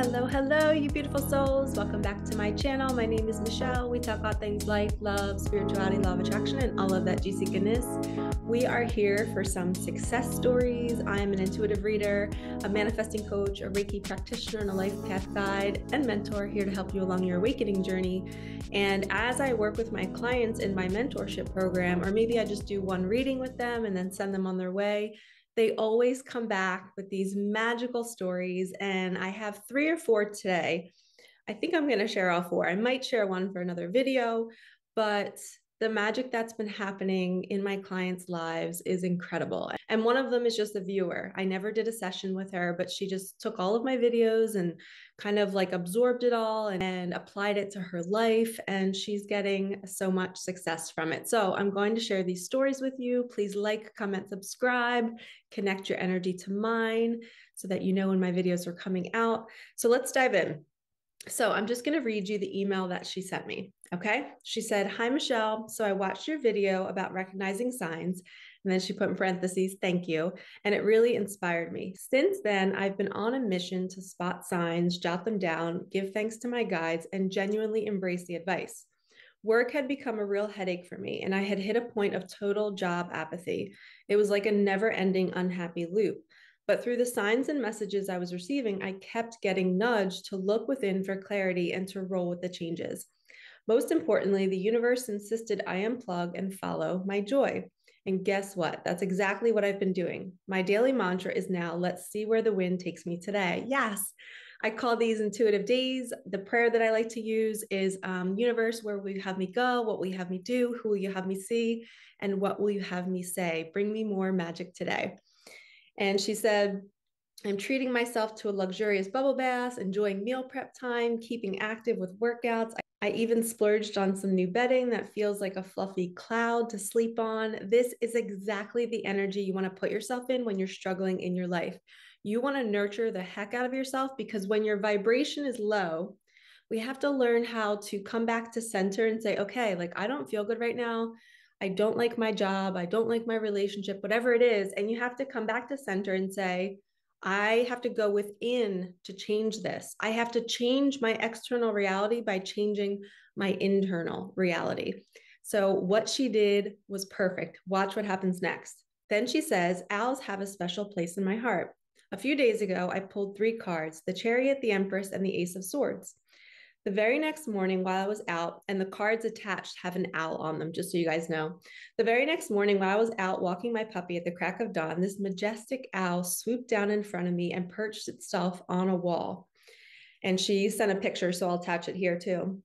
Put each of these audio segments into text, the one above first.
Hello, you beautiful souls. Welcome back to my channel. My name is Michelle. We talk about things life, love, spirituality, law of attraction, and all of that juicy goodness. We are here for some success stories. I am an intuitive reader, a manifesting coach, a Reiki practitioner, and a life path guide and mentor here to help you along your awakening journey. And as I work with my clients in my mentorship program, or maybe I just do one reading with them and then send them on their way, they always come back with these magical stories, and I have 3 or 4 today. I think I'm going to share all 4. I might share one for another video, but the magic that's been happening in my clients' lives is incredible. And one of them is just a viewer. I never did a session with her, but she just took all of my videos and kind of like absorbed it all and applied it to her life. And she's getting so much success from it. So I'm going to share these stories with you. Please like, comment, subscribe, connect your energy to mine so that you know when my videos are coming out. So let's dive in. So I'm just going to read you the email that she sent me. Okay. She said, "Hi, Michelle. So I watched your video about recognizing signs." And then she put in parentheses, "Thank you." And it really inspired me. Since then, I've been on a mission to spot signs, jot them down, give thanks to my guides, and genuinely embrace the advice. Work had become a real headache for me, and I had hit a point of total job apathy. It was like a never-ending unhappy loop. But through the signs and messages I was receiving, I kept getting nudged to look within for clarity and to roll with the changes. Most importantly, the universe insisted I unplug and follow my joy. And guess what? That's exactly what I've been doing. My daily mantra is now, let's see where the wind takes me today. Yes, I call these intuitive days. The prayer that I like to use is, universe, where will you have me go? What will you have me do? Who will you have me see? And what will you have me say? Bring me more magic today. And she said, "I'm treating myself to a luxurious bubble bath, enjoying meal prep time, keeping active with workouts. I even splurged on some new bedding that feels like a fluffy cloud to sleep on." This is exactly the energy you want to put yourself in when you're struggling in your life. You want to nurture the heck out of yourself, because when your vibration is low, we have to learn how to come back to center and say, okay, like I don't feel good right now. I don't like my job. I don't like my relationship, whatever it is. And you have to come back to center and say, I have to go within to change this. I have to change my external reality by changing my internal reality. So what she did was perfect. Watch what happens next. Then she says, owls have a special place in my heart. A few days ago, I pulled 3 cards, the Chariot, the Empress, and the Ace of Swords. The very next morning while I was out, and the cards attached have an owl on them, just so you guys know. The very next morning while I was out walking my puppy at the crack of dawn, this majestic owl swooped down in front of me and perched itself on a wall. And she sent a picture, so I'll attach it here too.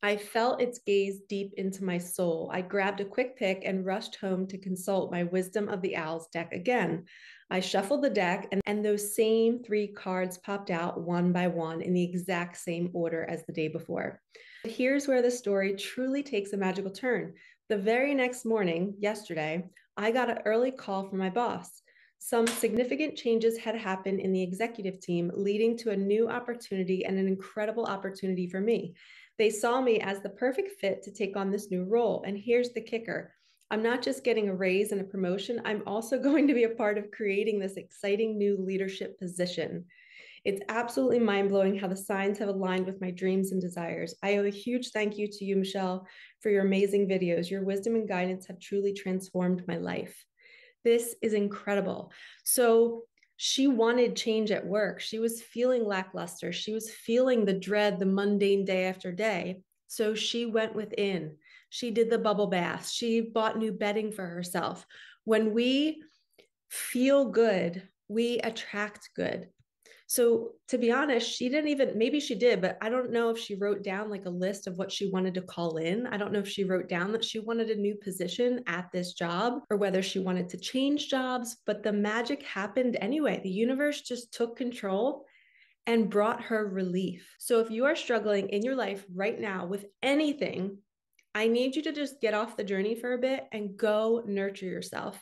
I felt its gaze deep into my soul. I grabbed a quick pick and rushed home to consult my Wisdom of the Owls deck again. I shuffled the deck, and those same 3 cards popped out one by one in the exact same order as the day before. But here's where the story truly takes a magical turn. The very next morning, yesterday, I got an early call from my boss. Some significant changes had happened in the executive team, leading to a new opportunity and an incredible opportunity for me. They saw me as the perfect fit to take on this new role. And here's the kicker. I'm not just getting a raise and a promotion. I'm also going to be a part of creating this exciting new leadership position. It's absolutely mind-blowing how the signs have aligned with my dreams and desires. I owe a huge thank you to you, Michelle, for your amazing videos. Your wisdom and guidance have truly transformed my life. This is incredible. So she wanted change at work. She was feeling lackluster. She was feeling the dread, the mundane day after day. So she went within. She did the bubble bath. She bought new bedding for herself. When we feel good, we attract good. So to be honest, she didn't even, maybe she did, but I don't know if she wrote down like a list of what she wanted to call in. I don't know if she wrote down that she wanted a new position at this job or whether she wanted to change jobs, but the magic happened anyway. The universe just took control and brought her relief. So if you are struggling in your life right now with anything, I need you to just get off the journey for a bit and go nurture yourself.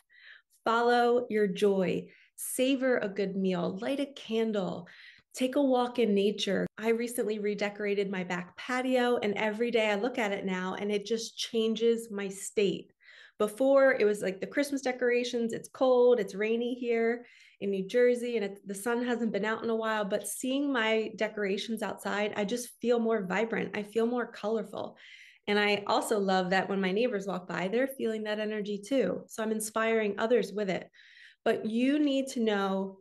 Follow your joy. Savor a good meal, light a candle, take a walk in nature. I recently redecorated my back patio, and every day I look at it now and it just changes my state. Before it was like the Christmas decorations, it's cold, it's rainy here in New Jersey, and the sun hasn't been out in a while. But seeing my decorations outside, I just feel more vibrant. I feel more colorful. And I also love that when my neighbors walk by, they're feeling that energy too. So I'm inspiring others with it. But you need to know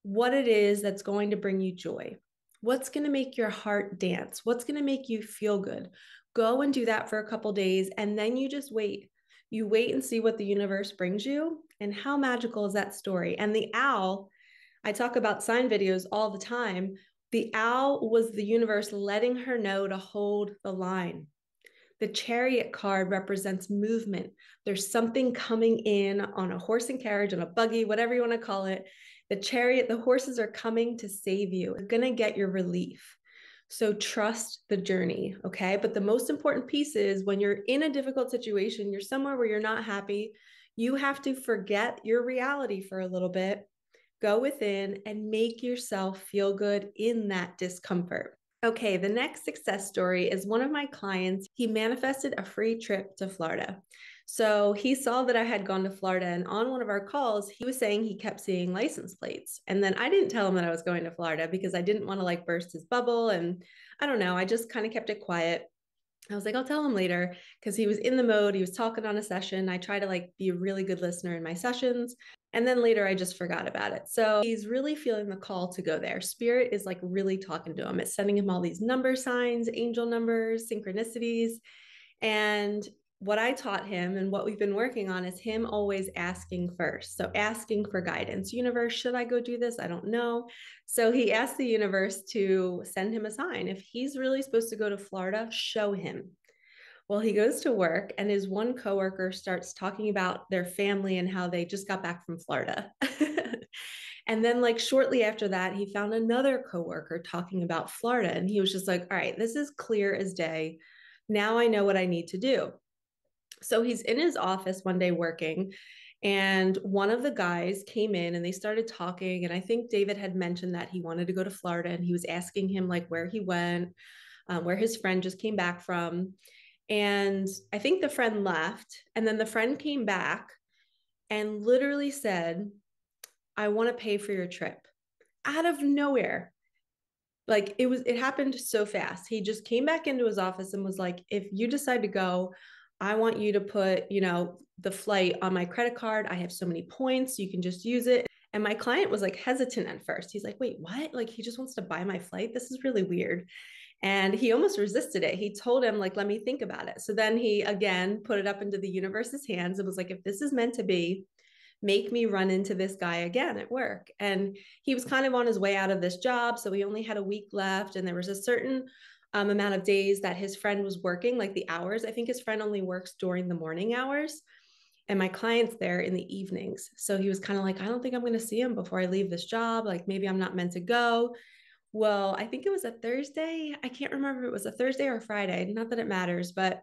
what it is that's going to bring you joy. What's going to make your heart dance? What's going to make you feel good? Go and do that for a couple days, and then you just wait. You wait and see what the universe brings you. And how magical is that story? And the owl, I talk about sign videos all the time. The owl was the universe letting her know to hold the line. The chariot card represents movement. There's something coming in on a horse and carriage, on a buggy, whatever you want to call it. The chariot, the horses are coming to save you. You're going to get your relief. So trust the journey, okay? But the most important piece is when you're in a difficult situation, you're somewhere where you're not happy, you have to forget your reality for a little bit, go within and make yourself feel good in that discomfort. Okay, the next success story is one of my clients. He manifested a free trip to Florida. So he saw that I had gone to Florida, and on one of our calls, he was saying he kept seeing license plates. And then I didn't tell him that I was going to Florida because I didn't want to like burst his bubble. And I don't know, I just kind of kept it quiet. I was like, I'll tell him later because he was in the mode. He was talking on a session. I try to like be a really good listener in my sessions. And then later I just forgot about it. So he's really feeling the call to go there. Spirit is like really talking to him. It's sending him all these number signs, angel numbers, synchronicities. And what I taught him and what we've been working on is him always asking first. So asking for guidance. Universe, should I go do this? I don't know. So he asked the universe to send him a sign. If he's really supposed to go to Florida, show him. Well, he goes to work and his one coworker starts talking about their family and how they just got back from Florida. And then like shortly after that, he found another coworker talking about Florida. And he was just like, all right, this is clear as day. Now I know what I need to do. So he's in his office one day working, and one of the guys came in and they started talking. And I think David had mentioned that he wanted to go to Florida, and he was asking him like where he went, where his friend just came back from. And I think the friend left, and then the friend came back and literally said, I want to pay for your trip out of nowhere. Like it happened so fast. He just came back into his office and was like, if you decide to go, I want you to put, the flight on my credit card. I have so many points. You can just use it. And my client was like hesitant at first. He's like, wait, what? Like he just wants to buy my flight. This is really weird. And he almost resisted it. He told him, like, let me think about it. So then he again put it up into the universe's hands. It was like, if this is meant to be, make me run into this guy again at work. And he was kind of on his way out of this job. So he only had a week left. And there was a certain amount of days that his friend was working, like the hours. I think his friend only works during the morning hours. And my client's there in the evenings. So he was kind of like, I don't think I'm going to see him before I leave this job. Like maybe I'm not meant to go. Well, I think it was a Thursday. I can't remember if it was a Thursday or a Friday. Not that it matters, but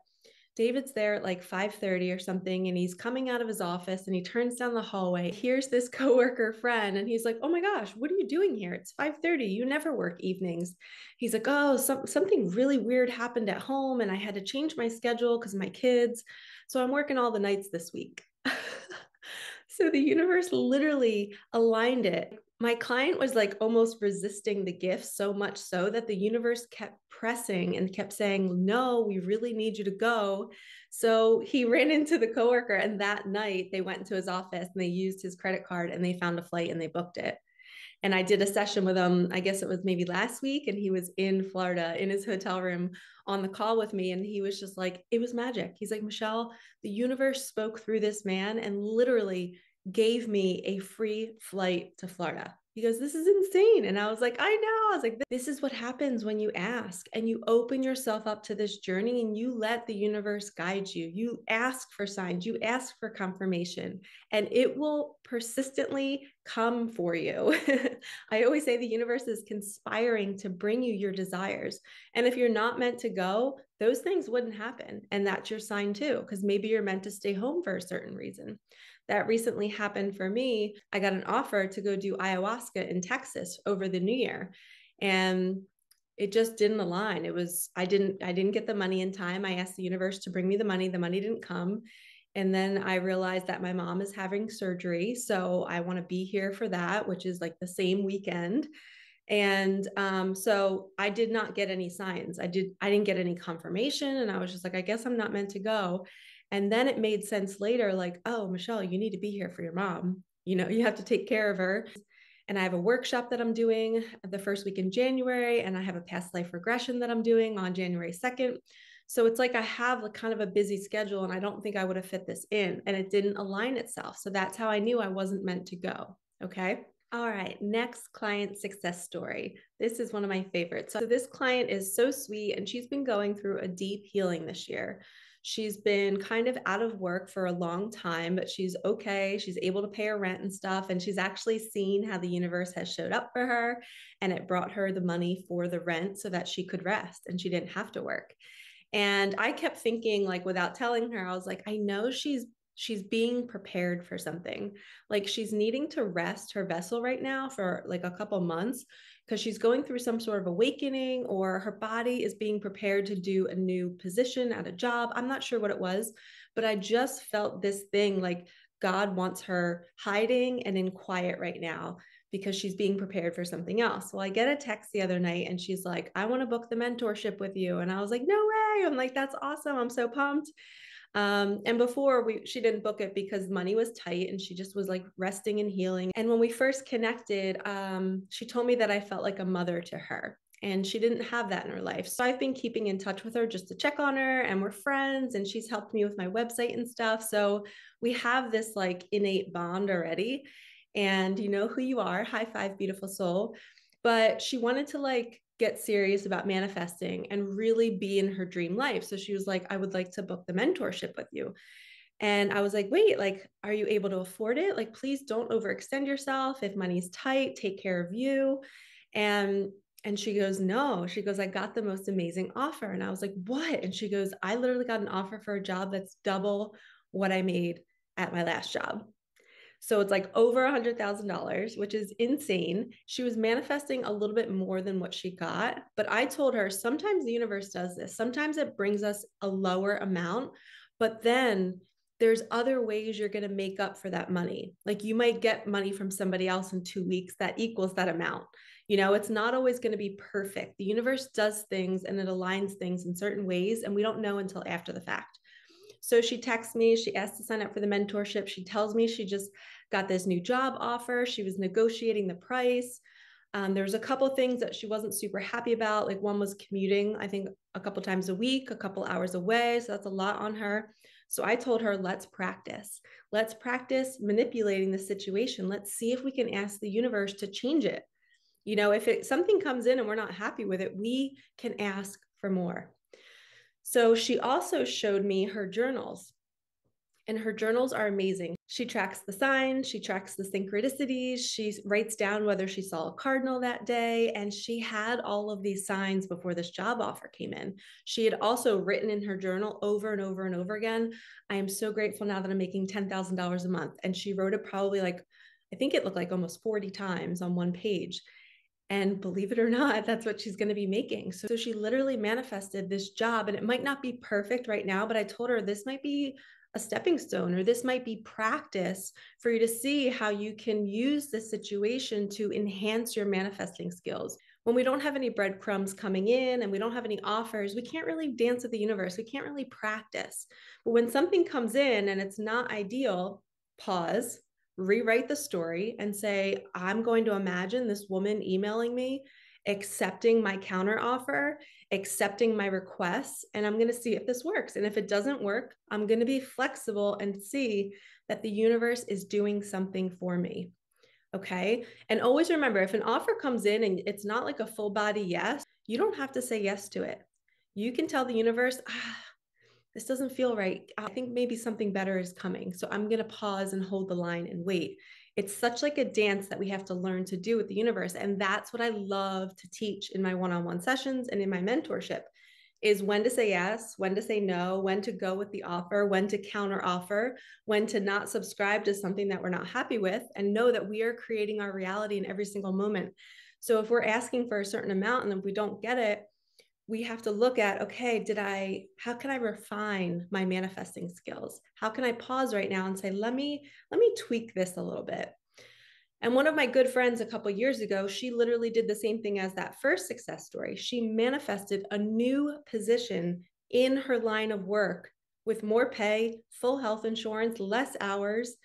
David's there at like 5:30 or something, and he's coming out of his office and he turns down the hallway. Here's this coworker friend, and he's like, "Oh my gosh, what are you doing here? It's 5:30. You never work evenings." He's like, "Oh, something really weird happened at home, and I had to change my schedule because of my kids. So I'm working all the nights this week." So the universe literally aligned it. My client was like almost resisting the gift so much so that the universe kept pressing and kept saying, no, we really need you to go. So he ran into the coworker, and that night they went into his office and they used his credit card and they found a flight and they booked it. And I did a session with him, I guess it was maybe last week, and he was in Florida in his hotel room on the call with me. And he was just like, it was magic. He's like, Michelle, the universe spoke through this man and literally gave me a free flight to Florida. He goes, this is insane. And I was like, I know. I was like, this is what happens when you ask and you open yourself up to this journey and you let the universe guide you. You ask for signs, you ask for confirmation, and it will persistently come for you. I always say the universe is conspiring to bring you your desires. And if you're not meant to go, those things wouldn't happen. And that's your sign too, because maybe you're meant to stay home for a certain reason. That recently happened for me. I got an offer to go do ayahuasca in Texas over the new year. And it just didn't align. I didn't get the money in time. I asked the universe to bring me the money. The money didn't come. And then I realized that my mom is having surgery. So I want to be here for that, which is like the same weekend. And so I did not get any signs. I didn't get any confirmation. And I was just like, I guess I'm not meant to go. And then it made sense later, like, oh, Michelle, you need to be here for your mom. You know, you have to take care of her. And I have a workshop that I'm doing the first week in January, and I have a past life regression that I'm doing on January 2nd. So it's like I have like kind of a busy schedule, and I don't think I would have fit this in, and it didn't align itself. So that's how I knew I wasn't meant to go. Okay. All right, next client success story. This is one of my favorites. So this client is so sweet, and she's been going through a deep healing this year. She's been kind of out of work for a long time, but she's okay. She's able to pay her rent and stuff. And she's actually seen how the universe has showed up for her, and it brought her the money for the rent so that she could rest and she didn't have to work. And I kept thinking, like, without telling her, I was like, I know she's being prepared for something. Like, she's needing to rest her vessel right now for like a couple months because she's going through some sort of awakening, or her body is being prepared to do a new position at a job. I'm not sure what it was, but I just felt this thing like God wants her hiding and in quiet right now because she's being prepared for something else. Well, I get a text the other night and she's like, I want to book the mentorship with you. And I was like, no way. I'm like, that's awesome. I'm so pumped. And before she didn't book it because money was tight and she just was like resting and healing. And when we first connected, she told me that I felt like a mother to her. And she didn't have that in her life. So I've been keeping in touch with her just to check on her, and we're friends, and she's helped me with my website and stuff. So we have this like innate bond already. And you know who you are. High five, beautiful soul. But she wanted to like get serious about manifesting and really be in her dream life. So she was like, I would like to book the mentorship with you. And I was like, wait, like, are you able to afford it? Like, please don't overextend yourself. If money's tight, take care of you. And and she goes, no. She goes, I got the most amazing offer. And I was like, what? And she goes, I literally got an offer for a job that's double what I made at my last job. So it's like over $100,000, which is insane. She was manifesting a little bit more than what she got. But I told her sometimes the universe does this. Sometimes it brings us a lower amount, but then there's other ways you're going to make up for that money. Like, you might get money from somebody else in 2 weeks that equals that amount. You know, it's not always going to be perfect. The universe does things and it aligns things in certain ways, and we don't know until after the fact. So she texts me, she asked to sign up for the mentorship. She tells me she just got this new job offer. She was negotiating the price. There was a couple of things that she wasn't super happy about. Like, one was commuting, I think a couple times a week, a couple hours away. So that's a lot on her. So I told her, let's practice. Let's practice manipulating the situation. Let's see if we can ask the universe to change it. You know, if something comes in and we're not happy with it, we can ask for more. So she also showed me her journals, and her journals are amazing. She tracks the signs, she tracks the synchronicities, she writes down whether she saw a cardinal that day, and she had all of these signs before this job offer came in. She had also written in her journal over and over and over again, I am so grateful now that I'm making $10,000 a month. And she wrote it probably like, I think it looked like almost 40 times on one page. And believe it or not, that's what she's going to be making. So she literally manifested this job, and it might not be perfect right now, but I told her this might be a stepping stone, or this might be practice for you to see how you can use this situation to enhance your manifesting skills. When we don't have any breadcrumbs coming in and we don't have any offers, we can't really dance with the universe. We can't really practice. But when something comes in and it's not ideal, pause, rewrite the story, and say, I'm going to imagine this woman emailing me, accepting my counter offer, accepting my requests, and I'm going to see if this works. And if it doesn't work, I'm going to be flexible and see that the universe is doing something for me. Okay. And always remember, if an offer comes in and it's not like a full body yes, you don't have to say yes to it. You can tell the universe, this doesn't feel right. I think maybe something better is coming. So I'm going to pause and hold the line and wait. It's such like a dance that we have to learn to do with the universe. And that's what I love to teach in my one-on-one sessions and in my mentorship, is when to say yes, when to say no, when to go with the offer, when to counter offer, when to not subscribe to something that we're not happy with, and know that we are creating our reality in every single moment. So if we're asking for a certain amount and if we don't get it, we have to look at, okay, how can I refine my manifesting skills? How can I pause right now and say, let me tweak this a little bit. And one of my good friends a couple years ago, she literally did the same thing as that first success story. She manifested a new position in her line of work with more pay, full health insurance, less hours.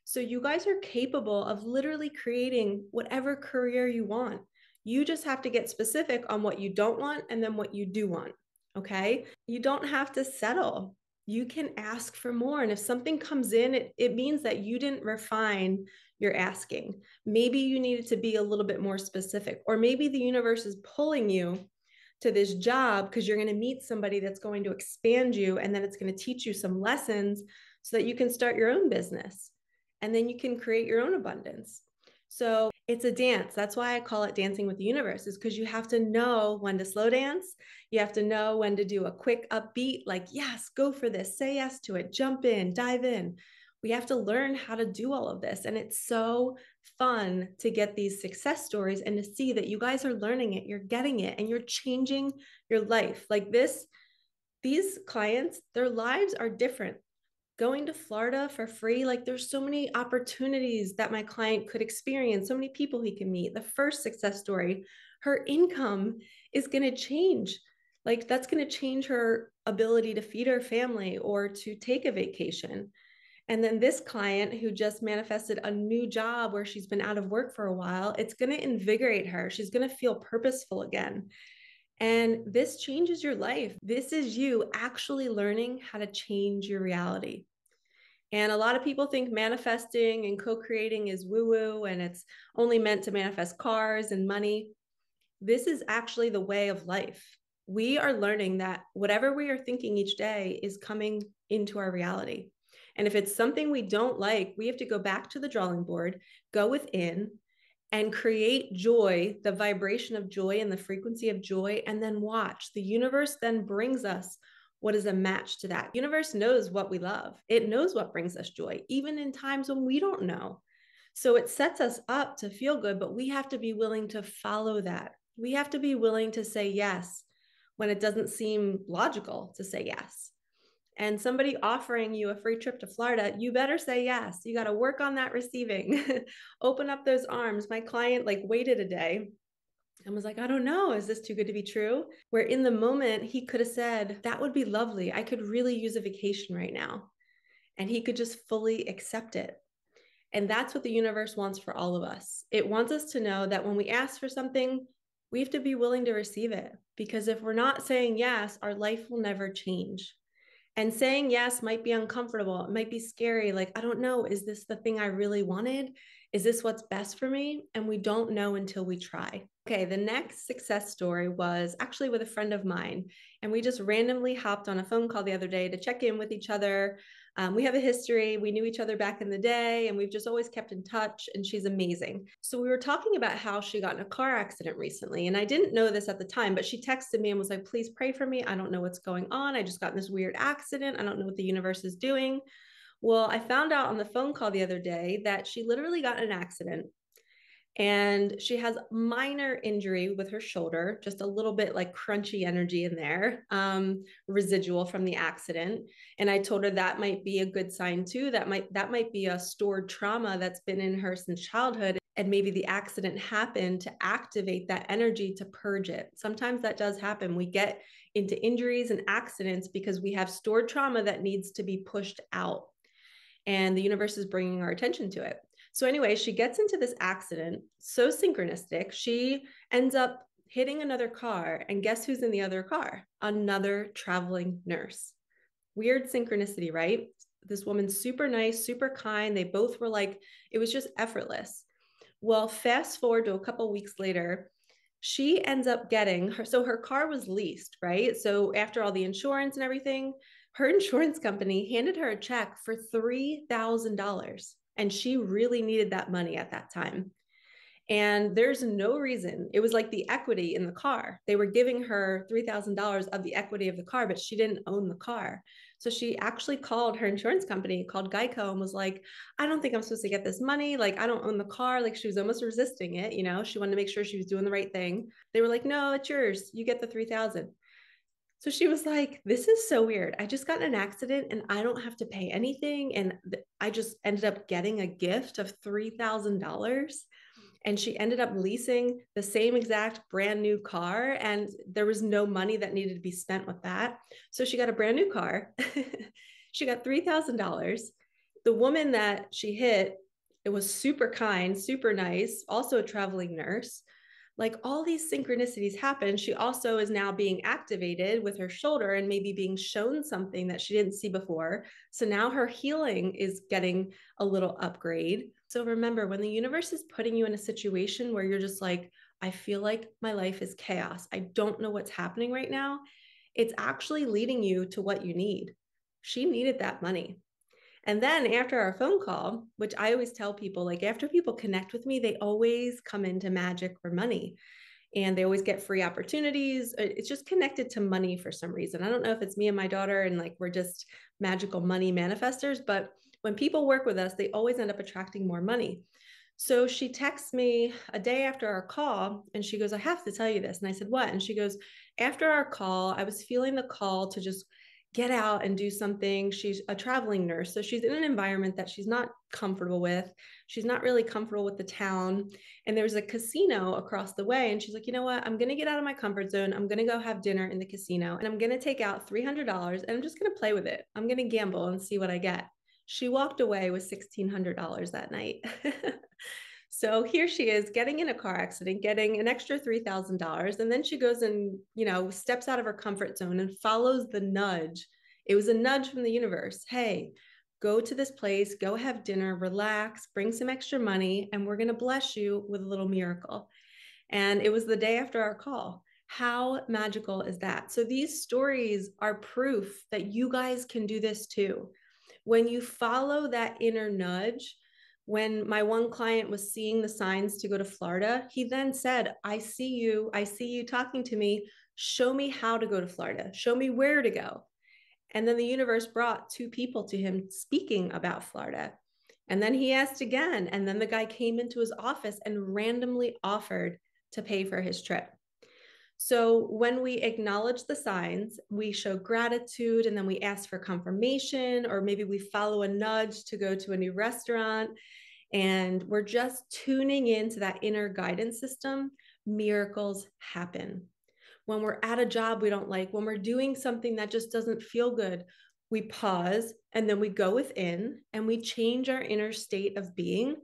So you guys are capable of literally creating whatever career you want. You just have to get specific on what you don't want and then what you do want. Okay. You don't have to settle. You can ask for more. And if something comes in, it means that you didn't refine your asking. Maybe you needed to be a little bit more specific, or maybe the universe is pulling you to this job because you're going to meet somebody that's going to expand you, and then it's going to teach you some lessons so that you can start your own business and then you can create your own abundance. So it's a dance. That's why I call it dancing with the universe, is because you have to know when to slow dance. You have to know when to do a quick upbeat, like, yes, go for this, say yes to it, jump in, dive in. We have to learn how to do all of this. And it's so fun to get these success stories and to see that you guys are learning it, you're getting it, and you're changing your life. Like this, these clients, their lives are different. Going to Florida for free, like there's so many opportunities that my client could experience, so many people he can meet. The first success story, her income is going to change. Like that's going to change her ability to feed her family or to take a vacation. And then this client who just manifested a new job where she's been out of work for a while, it's going to invigorate her. She's going to feel purposeful again. And this changes your life. This is you actually learning how to change your reality. And a lot of people think manifesting and co-creating is woo-woo and it's only meant to manifest cars and money. This is actually the way of life. We are learning that whatever we are thinking each day is coming into our reality. And if it's something we don't like, we have to go back to the drawing board, go within, and create joy, the vibration of joy and the frequency of joy, and then watch. The universe then brings us what is a match to that. The universe knows what we love. It knows what brings us joy, even in times when we don't know. So it sets us up to feel good, but we have to be willing to follow that. We have to be willing to say yes when it doesn't seem logical to say yes. And somebody offering you a free trip to Florida, you better say yes. You got to work on that receiving. Open up those arms. My client like waited a day and was like, I don't know, is this too good to be true? Where in the moment he could have said, that would be lovely. I could really use a vacation right now. And he could just fully accept it. And that's what the universe wants for all of us. It wants us to know that when we ask for something, we have to be willing to receive it. Because if we're not saying yes, our life will never change. And saying yes might be uncomfortable. It might be scary. Like, I don't know, is this the thing I really wanted? Is this what's best for me? And we don't know until we try. Okay, the next success story was actually with a friend of mine. And we just randomly hopped on a phone call the other day to check in with each other. We have a history. We knew each other back in the day, and we've just always kept in touch. And she's amazing. So we were talking about how she got in a car accident recently. And I didn't know this at the time, but she texted me and was like, please pray for me. I don't know what's going on. I just got in this weird accident. I don't know what the universe is doing. Well, I found out on the phone call the other day that she literally got in an accident and she has minor injury with her shoulder, just a little bit like crunchy energy in there, residual from the accident. And I told her that might be a good sign too. That might be a stored trauma that's been in her since childhood. And maybe the accident happened to activate that energy to purge it. Sometimes that does happen. We get into injuries and accidents because we have stored trauma that needs to be pushed out. And the universe is bringing our attention to it. So anyway, she gets into this accident, so synchronistic. She ends up hitting another car, and guess who's in the other car? Another traveling nurse. Weird synchronicity, right? This woman's super nice, super kind. They both were like, it was just effortless. Well, fast forward to a couple weeks later, she ends up getting her, so her car was leased, right? So after all the insurance and everything, her insurance company handed her a check for $3,000. And she really needed that money at that time. And there's no reason. It was like the equity in the car. They were giving her $3,000 of the equity of the car, but she didn't own the car. So she actually called her insurance company, called Geico, and was like, I don't think I'm supposed to get this money. Like, I don't own the car. Like, she was almost resisting it. You know, she wanted to make sure she was doing the right thing. They were like, no, it's yours. You get the 3,000. So she was like, this is so weird. I just got in an accident and I don't have to pay anything. And I just ended up getting a gift of $3,000. And she ended up leasing the same exact brand new car. And there was no money that needed to be spent with that. So she got a brand new car. She got $3,000. The woman that she hit, it was super kind, super nice, also a traveling nurse. Like all these synchronicities happen. She also is now being activated with her shoulder and maybe being shown something that she didn't see before. So now her healing is getting a little upgrade. So remember, when the universe is putting you in a situation where you're just like, I feel like my life is chaos, I don't know what's happening right now, it's actually leading you to what you need. She needed that money. And then after our phone call, which I always tell people, like after people connect with me, they always come into magic or money and they always get free opportunities. It's just connected to money for some reason. I don't know if it's me and my daughter and like we're just magical money manifestors, but when people work with us, they always end up attracting more money. So she texts me a day after our call and she goes, I have to tell you this. And I said, what? And she goes, after our call, I was feeling the call to just get out and do something. She's a traveling nurse. So she's in an environment that she's not comfortable with. She's not really comfortable with the town. And there's a casino across the way. And she's like, you know what? I'm going to get out of my comfort zone. I'm going to go have dinner in the casino and I'm going to take out $300 and I'm just going to play with it. I'm going to gamble and see what I get. She walked away with $1,600 that night. So here she is getting in a car accident, getting an extra $3,000. And then she goes and, steps out of her comfort zone and follows the nudge. It was a nudge from the universe. Hey, go to this place, go have dinner, relax, bring some extra money, and we're going to bless you with a little miracle. And it was the day after our call. How magical is that? So these stories are proof that you guys can do this too. When you follow that inner nudge, when my one client was seeing the signs to go to Florida, he then said, I see you talking to me. Show me how to go to Florida. Show me where to go. And then the universe brought two people to him speaking about Florida. And then he asked again. And then the guy came into his office and randomly offered to pay for his trip. So when we acknowledge the signs, we show gratitude, and then we ask for confirmation, or maybe we follow a nudge to go to a new restaurant, and we're just tuning into that inner guidance system, miracles happen. When we're at a job we don't like, when we're doing something that just doesn't feel good, we pause and then we go within and we change our inner state of being.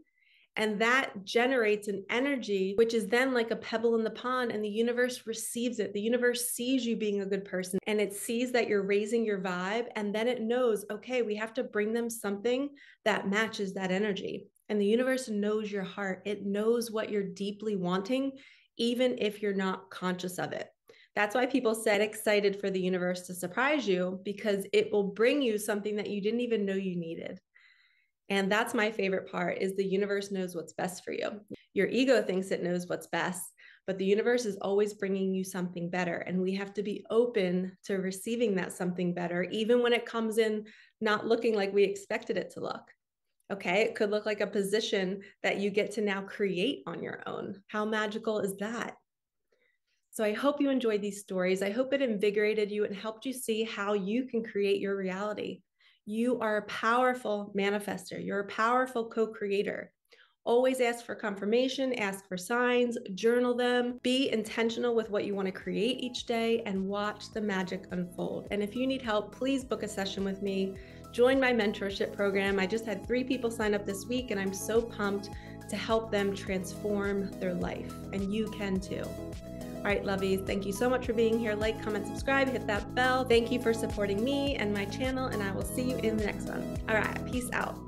And that generates an energy, which is then like a pebble in the pond, and the universe receives it. The universe sees you being a good person and it sees that you're raising your vibe. And then it knows, okay, we have to bring them something that matches that energy. And the universe knows your heart. It knows what you're deeply wanting, even if you're not conscious of it. That's why people said excited for the universe to surprise you, because it will bring you something that you didn't even know you needed. And that's my favorite part, is the universe knows what's best for you. Your ego thinks it knows what's best, but the universe is always bringing you something better. And we have to be open to receiving that something better, even when it comes in not looking like we expected it to look. Okay, it could look like a position that you get to now create on your own. How magical is that? So I hope you enjoyed these stories. I hope it invigorated you and helped you see how you can create your reality. You are a powerful manifester. You're a powerful co-creator. Always ask for confirmation, ask for signs, journal them, be intentional with what you want to create each day, and watch the magic unfold. And if you need help, please book a session with me. Join my mentorship program. I just had 3 people sign up this week, and I'm so pumped to help them transform their life. And you can too. All right, lovies, thank you so much for being here. Like, comment, subscribe, hit that bell. Thank you for supporting me and my channel, and I will see you in the next one. All right, peace out.